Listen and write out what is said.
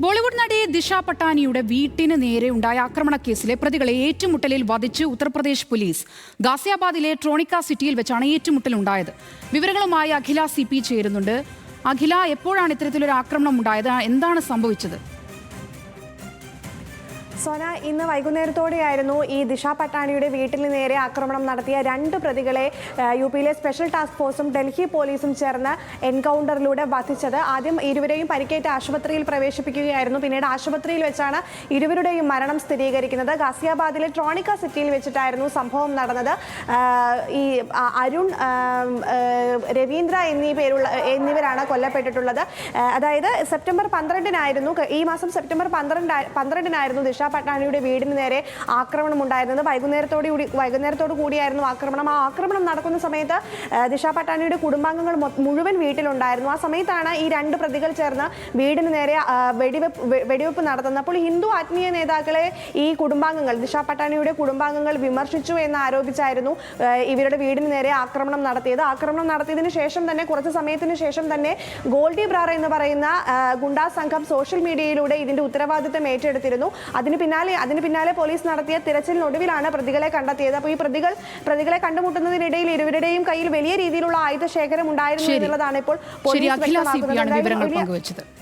ബോളിവുഡ് നടി ദിശ പട്ടാനിയുടെ വീട്ടിന് നേരെ ഉണ്ടായ ആക്രമണക്കേസിലെ പ്രതികളെ ഏറ്റുമുട്ടലിൽ വധിച്ച് ഉത്തർപ്രദേശ് പോലീസ്. ഗാസിയാബാദിലെ ട്രോണിക്ക സിറ്റിയിൽ വെച്ചാണ് ഏറ്റുമുട്ടൽ ഉണ്ടായത്. വിവരങ്ങളുമായി അഖില CP ചേരുന്നുണ്ട്. അഖില, എപ്പോഴാണ് ഇത്തരത്തിലൊരു ആക്രമണം ഉണ്ടായത്? എന്താണ് സംഭവിച്ചത്? സോന, ഇന്ന് വൈകുന്നേരത്തോടെയായിരുന്നു ഈ ദിശ പട്ടാണിയുടെ വീട്ടിന് നേരെ ആക്രമണം നടത്തിയ 2 പ്രതികളെ UP-യിലെ സ്പെഷ്യൽ ടാസ്ക് ഫോഴ്സും ഡൽഹി പോലീസും ചേർന്ന് എൻകൗണ്ടറിലൂടെ വധിച്ചത്. ആദ്യം ഇരുവരെയും പരിക്കേറ്റ് ആശുപത്രിയിൽ പ്രവേശിപ്പിക്കുകയായിരുന്നു. പിന്നീട് ആശുപത്രിയിൽ വെച്ചാണ് ഇരുവരുടെയും മരണം സ്ഥിരീകരിക്കുന്നത്. ഗാസിയാബാദിലെ ട്രോണിക്ക സിറ്റിയിൽ വെച്ചിട്ടായിരുന്നു സംഭവം നടന്നത്. ഈ അരുൺ, രവീന്ദ്ര എന്നിവരാണ് കൊല്ലപ്പെട്ടിട്ടുള്ളത്. അതായത് സെപ്റ്റംബർ 12-നായിരുന്നു, ഈ മാസം സെപ്റ്റംബർ 12-നായിരുന്നു ദിശ പട്ടാണിയുടെ വീടിന് നേരെ ആക്രമണം ഉണ്ടായിരുന്നത്. വൈകുന്നേരത്തോടു കൂടിയായിരുന്നു ആക്രമണം. ആ ആക്രമണം നടക്കുന്ന സമയത്ത് ദിശ പട്ടാണിയുടെ കുടുംബാംഗങ്ങൾ മുഴുവൻ വീട്ടിലുണ്ടായിരുന്നു. ആ സമയത്താണ് ഈ 2 പ്രതികൾ ചേർന്ന് വീടിന് നേരെ വെടിവെപ്പ് നടത്തുന്നത്. അപ്പോൾ ഹിന്ദു ആത്മീയ നേതാക്കളെ ഈ കുടുംബാംഗങ്ങൾ, ദിശ പട്ടാണിയുടെ കുടുംബാംഗങ്ങൾ വിമർശിച്ചു എന്ന് ആരോപിച്ചായിരുന്നു ഇവരുടെ വീടിന് നേരെ ആക്രമണം നടത്തിയത്. ആക്രമണം നടത്തിയതിനു ശേഷം തന്നെ, കുറച്ച് സമയത്തിന് ശേഷം തന്നെ, ഗോൾഡി ബ്രാർ എന്ന് പറയുന്ന ഗുണ്ടാ സംഘം സോഷ്യൽ മീഡിയയിലൂടെ ഇതിന്റെ ഉത്തരവാദിത്തം ഏറ്റെടുത്തിരുന്നു. അതിന് പിന്നാലെ പോലീസ് നടത്തിയ തിരച്ചിലിനൊടുവിലാണ് പ്രതികളെ കണ്ടെത്തിയത്. അപ്പോൾ ഈ പ്രതികളെ കണ്ടുമുട്ടുന്നതിനിടയിൽ ഇരുവരുടെയും കയ്യിൽ വലിയ രീതിയിലുള്ള ആയുധ ശേഖരം ഉണ്ടായിരുന്നു എന്നുള്ളതാണ് ഇപ്പോൾ പോലീസ് വ്യക്തമാക്കുന്നത്.